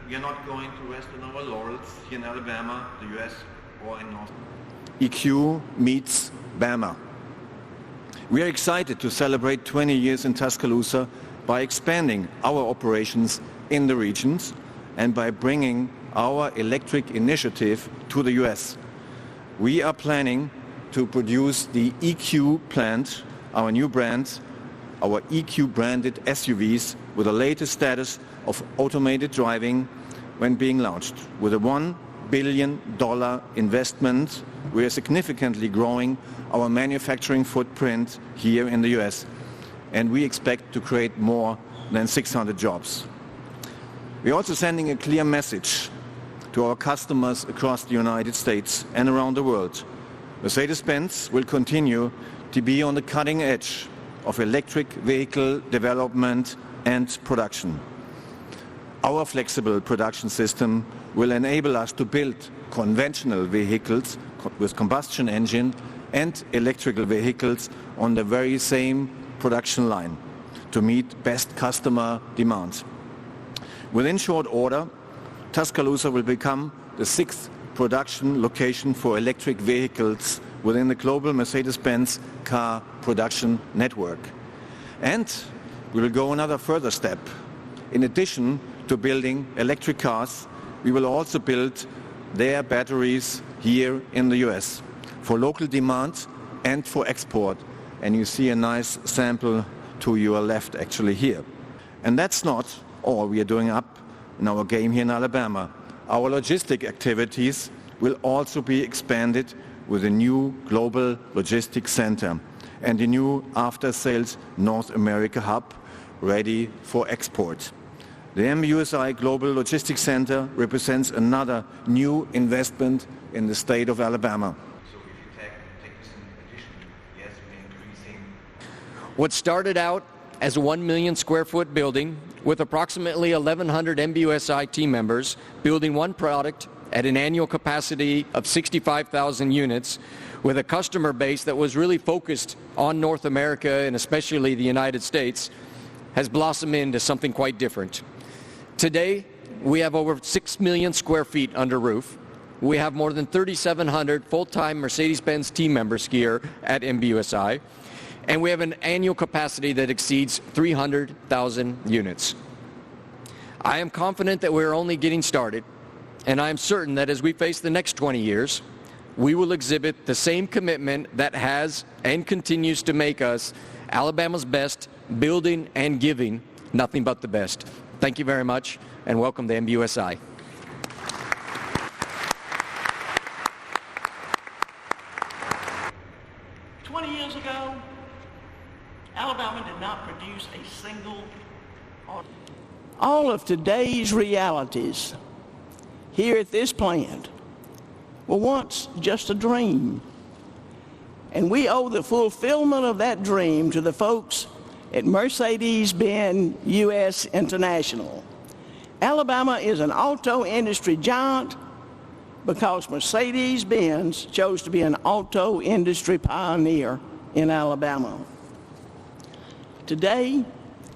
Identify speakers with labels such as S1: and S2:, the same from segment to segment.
S1: we are not going to rest on our laurels here in Alabama, the US, or in North.
S2: EQ meets Bama. We are excited to celebrate 20 years in Tuscaloosa by expanding our operations in the regions and by bringing our electric initiative to the US. We are planning to produce the EQ plant, our new brand, our EQ branded SUVs with the latest status of automated driving when being launched. With a $1 billion investment, we are significantly growing our manufacturing footprint here in the US, and we expect to create more than 600 jobs. We are also sending a clear message to our customers across the United States and around the world. Mercedes-Benz will continue to be on the cutting edge of electric vehicle development and production. Our flexible production system will enable us to build conventional vehicles with combustion engine and electrical vehicles on the very same production line to meet best customer demand. Within short order, Tuscaloosa will become the 6th production location for electric vehicles within the global Mercedes-Benz car production network. And we will go another further step. In addition to building electric cars, we will also build their batteries here in the US for local demand and for export. And you see a nice sample to your left actually here. And that's not all we are doing up in our game here in Alabama. Our logistic activities will also be expanded with a new global logistics center and a new after-sales North America hub ready for export. The MBUSI Global Logistics Center represents another new investment in the state of Alabama.
S1: So if you take this in addition, yes, we're increasing.
S3: What started out as a 1 million square foot building with approximately 1,100 MBUSI team members building one product at an annual capacity of 65,000 units with a customer base that was really focused on North America and especially the United States has blossomed into something quite different. Today, we have over 6 million square feet under roof. We have more than 3,700 full-time Mercedes-Benz team members here at MBUSI, and we have an annual capacity that exceeds 300,000 units. I am confident that we're only getting started, and I am certain that as we face the next 20 years, we will exhibit the same commitment that has and continues to make us Alabama's best, building and giving nothing but the best. Thank you very much, and welcome to MBUSI.
S4: Years ago, Alabama did not produce a single auto. All of today's realities here at this plant were once just a dream. And we owe the fulfillment of that dream to the folks at Mercedes-Benz US International. Alabama is an auto industry giant because Mercedes-Benz chose to be an auto industry pioneer in Alabama. Today,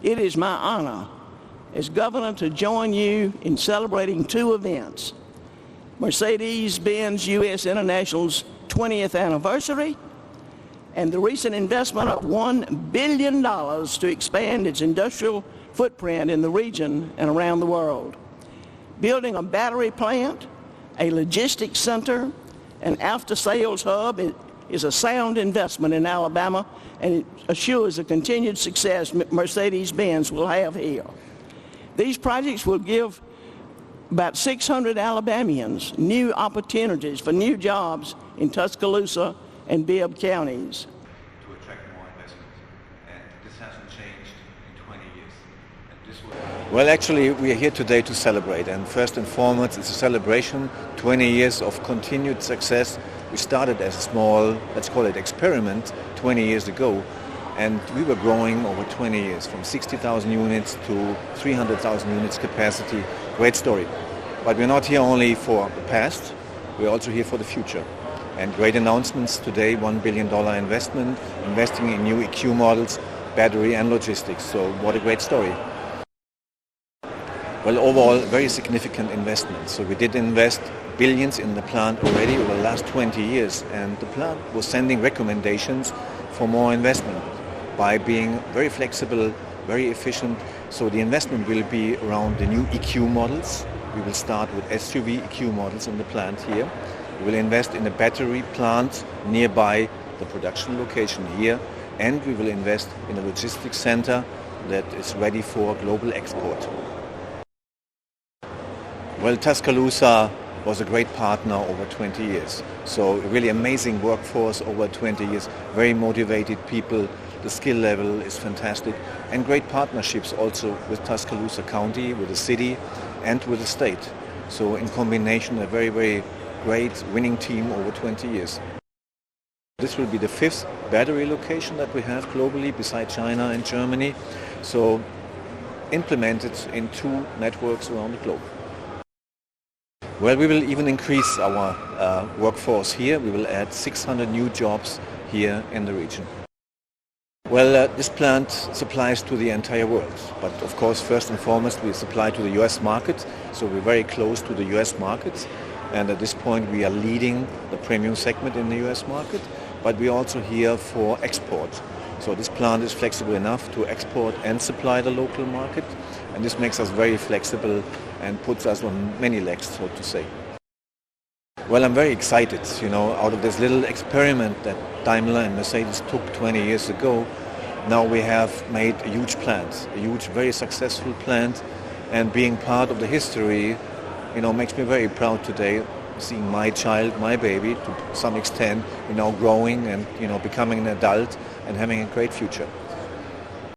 S4: it is my honor as governor to join you in celebrating two events: Mercedes-Benz US International's 20th anniversary and the recent investment of $1 billion to expand its industrial footprint in the region and around the world. Building a battery plant, a logistics center, an after-sales hub is a sound investment in Alabama, and it assures the continued success Mercedes-Benz will have here. These projects will give about 600 Alabamians new opportunities for new jobs in Tuscaloosa and Bibb counties.
S1: To attract more investment, and this hasn't changed in 20 years. And this will...
S2: Well, actually, we are here today to celebrate, and first and foremost, it's a celebration, 20 years of continued success. We started as a small, let's call it experiment, 20 years ago, and we were growing over 20 years, from 60,000 units to 300,000 units capacity. Great story. But we're not here only for the past, we're also here for the future. And great announcements today, $1 billion investment, investing in new EQ models, battery and logistics. So what a great story. Well, overall, very significant investment. So we did invest billions in the plant already over the last 20 years, and the plant was sending recommendations for more investment by being very flexible, very efficient. So the investment will be around the new EQ models. We will start with SUV EQ models in the plant here. We will invest in a battery plant nearby the production location here, and we will invest in a logistics center that is ready for global export. Well, Tuscaloosa was a great partner over 20 years. So a really amazing workforce over 20 years, very motivated people. The skill level is fantastic, and great partnerships also with Tuscaloosa County, with the city, and with the state. So in combination, a very, very great winning team over 20 years. This will be the 5th battery location that we have globally beside China and Germany. So implemented in 2 networks around the globe. Well, we will even increase our workforce here. We will add 600 new jobs here in the region. Well, this plant supplies to the entire world, but of course, first and foremost, we supply to the US market, so we're very close to the US market, and at this point we are leading the premium segment in the US market, but we're also here for export. So this plant is flexible enough to export and supply the local market, and this makes us very flexible and puts us on many legs, so to say. Well, I'm very excited, out of this little experiment that Daimler and Mercedes took 20 years ago. Now we have made a huge plant, a huge, very successful plant, and being part of the history, makes me very proud today, seeing my child, my baby, to some extent, growing and, becoming an adult and having a great future.